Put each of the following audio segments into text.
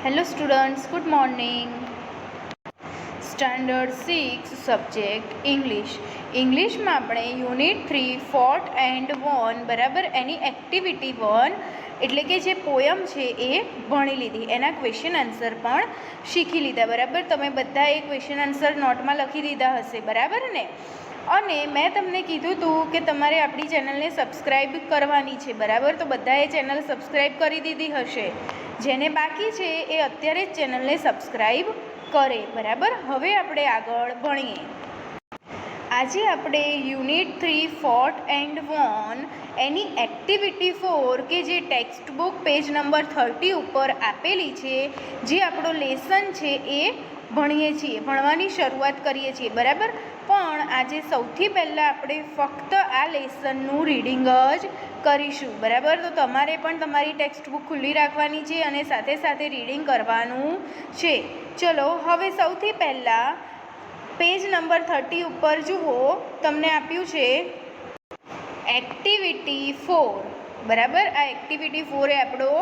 Hello students, good morning. Standard 6 subject ઇંગ્લિશમાં આપણે unit 3 fort and von બરાબર એની activity 1 એટલે કે જે પોયમ છે એ ભણી લીધી, એના ક્વેશ્ચન આન્સર પણ શીખી લીધા બરાબર. તમે બધા એ ક્વેશ્ચન આન્સર નોટમાં લખી દીધા હશે બરાબર ને. અને મેં તમને કીધું હતું કે તમારે આપણી ચેનલને સબસ્ક્રાઈબ કરવાની છે બરાબર. તો બધાએ ચેનલ સબસ્ક્રાઈબ કરી દીધી હશે. જેને બાકી છે એ અત્યારે જ ચેનલને સબસ્ક્રાઈબ કરે બરાબર. હવે આપણે આગળ ભણીએ. આજે આપણે યુનિટ 3 ફોર્ટ એન્ડ વોન એની એક્ટિવિટી 4 કે જે ટેક્સ્ટ બુક પેજ નંબર 30 ઉપર આપેલી છે, જે આપણો લેસન છે એ ભણીએ છીએ, ભણવાની શરૂઆત કરીએ છીએ બરાબર. પણ આજે સૌથી પહેલાં આપણે ફક્ત આ લેસનનું રીડિંગ જ કરીશું બરાબર. તો તમારે પણ તમારી ટેક્સ્ટ બુક ખુલ્લી રાખવાની છે અને સાથે સાથે રીડિંગ કરવાનું છે. ચલો હવે સૌથી પહેલાં પેજ નંબર 30 ઉપર જુઓ, તમને આપ્યું છે એક્ટિવિટી 4 બરાબર. આ એક્ટિવિટી 4 એ આપણો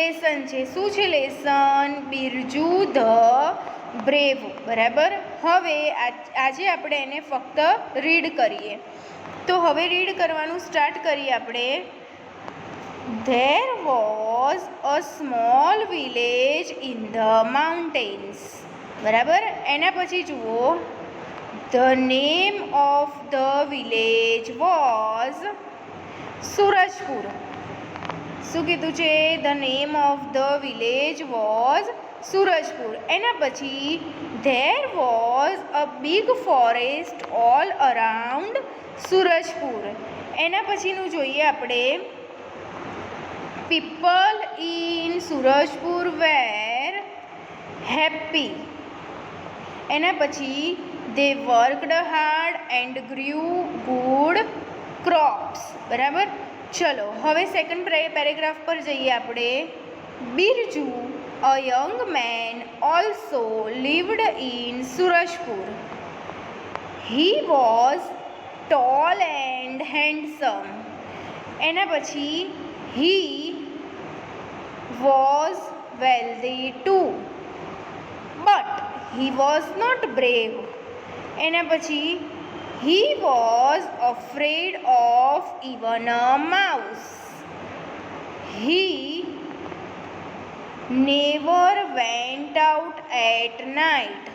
લેસન છે. શું છે લેસન? બિરજુ ધ બ્રેવ બરાબર. હવે આજે આપણે એને ફક્ત રીડ કરીએ. તો હવે રીડ કરવાનું સ્ટાર્ટ કરીએ આપણે. There was a small village in the mountains બરાબર. એના પછી જુઓ, the name of the village was Surajpur. શું કીધું છે? the name of the village was Surajpur. એના પછી there was a big forest all around Surajpur. એના પછીનું જોઈએ આપણે, people in Surajpur were happy. એના પછી they worked hard and grew good crops બરાબર. ચલો હવે સેકન્ડ પેરેગ્રાફ પર જઈએ આપણે. Birju a young man also lived in Surajpur. He was tall and handsome. એના પછી he was wealthy too, but he was not brave. એના પછી he was afraid of even a mouse. He never went out at night.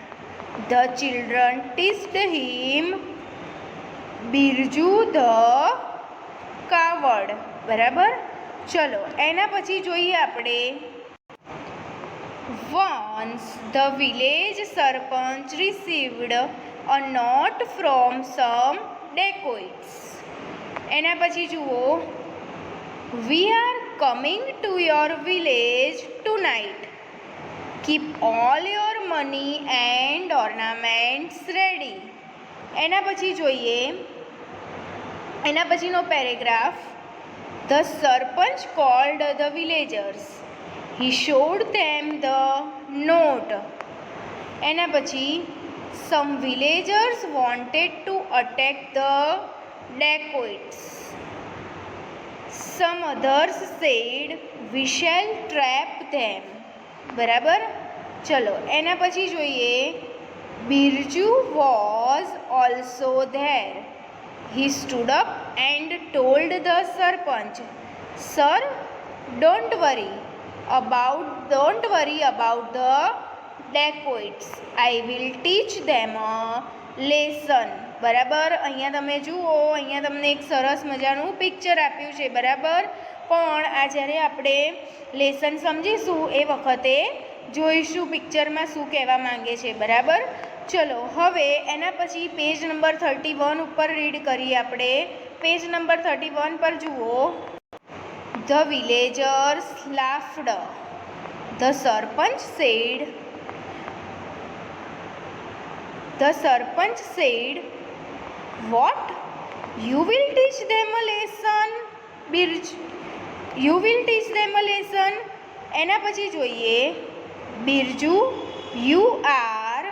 The children teased him Birju the coward બરાબર. ચલો એના પછી જોઈએ આપણે, once the village sarpanch received a note from some dacoits. એના પછી જુઓ, we are coming to your village tonight. Keep all your money and ornaments ready. એના પછી જોઈએ, એના પછીનો paragraph, the sarpanch called the villagers. He showed them the note. એના પછી some villagers wanted to attack the dacoits. Some others said we shall trap them બરાબર. ચલો એના પછી જોઈએ, Birju was also there. He stood up and told the sarpanch, sir, don't worry about the dacoits. I will teach them a lesson બરાબર. અહીંયા તમે જુઓ, અહીંયા તમને એક સરસ મજાનું પિક્ચર આપ્યું છે બરાબર. પણ આ જ્યારે આપણે લેસન સમજીશું એ વખતે જોઈશું પિક્ચરમાં શું કહેવા માંગે છે બરાબર. ચલો હવે એના પછી પેજ નંબર 31 ઉપર રીડ કરીએ આપણે. પેજ નંબર 31 પર જુઓ, the villagers laughed. The serpent said, what? You will teach them a lesson, Birj? You will teach them a lesson. એના પછી જોઈએ, Birju, you are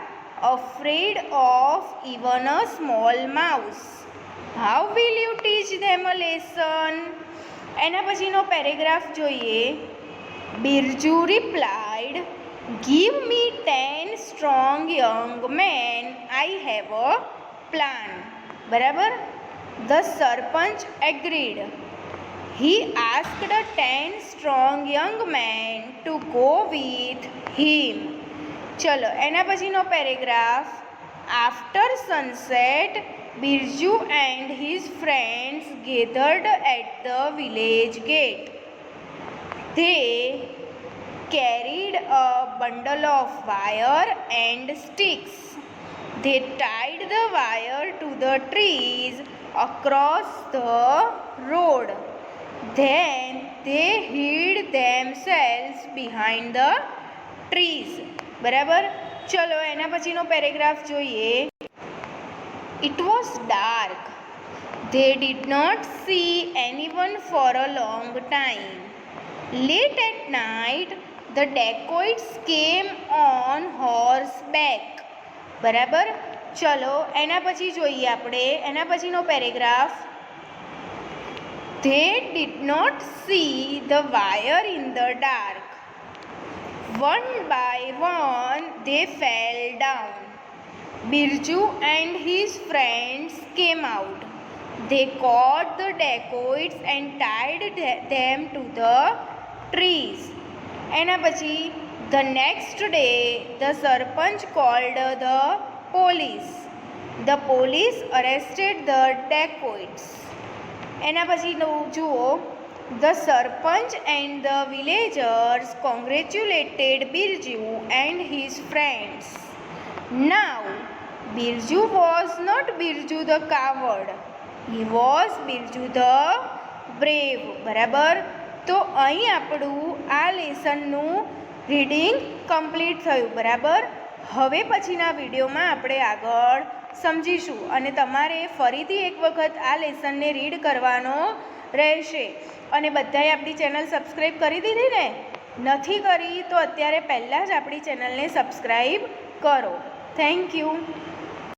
afraid of even a small mouse. How will you teach them a lesson? એના પછીનો paragraph જોઈએ, Birju replied, Give me 10 strong young men. I have a plan. બરાબર. The sarpanch agreed. He asked 10 strong young men to go with him. ચલો એના પછીનો paragraph. After sunset, Birju and his friends gathered at the village gate. They carried a bundle of wire and sticks. They tied the wire to the trees across the road. Then they hid themselves behind the trees. બરાબર. ચલો એના પછીનો paragraph જોઈએ. It was dark. They did not see anyone for a long time. Late at night, the dacoits came on horseback. બરાબર. ચલો એના પછી જોઈએ આપણે એના પછીનો paragraph. They did not see the wire in the dark. One by one they fell down. Birju and his friends came out. They caught the dacoits and tied them to the trees. એના પછી the next day the sarpanch called the police. The police arrested the dacoits. એના પછી જુઓ. The sarpanch and the villagers congratulated Birju and his friends. Now Birju was not Birju the coward. He was Birju the brave. બરાબર. તો અહીં આપણું આ લેસનનું reading complete થયું. બરાબર. હવે પછીના વિડીયોમાં આપણે આગળ સમજીશું અને તમારે ફરીથી એક વખત આ લેસનને રીડ કરવાનો રહેશે. અને બધાએ આપણી ચેનલ સબસ્ક્રાઈબ કરી દીધી ને? નથી કરી તો અત્યારે પહેલાં જ આપણી ચેનલને સબસ્ક્રાઈબ કરો. Thank you.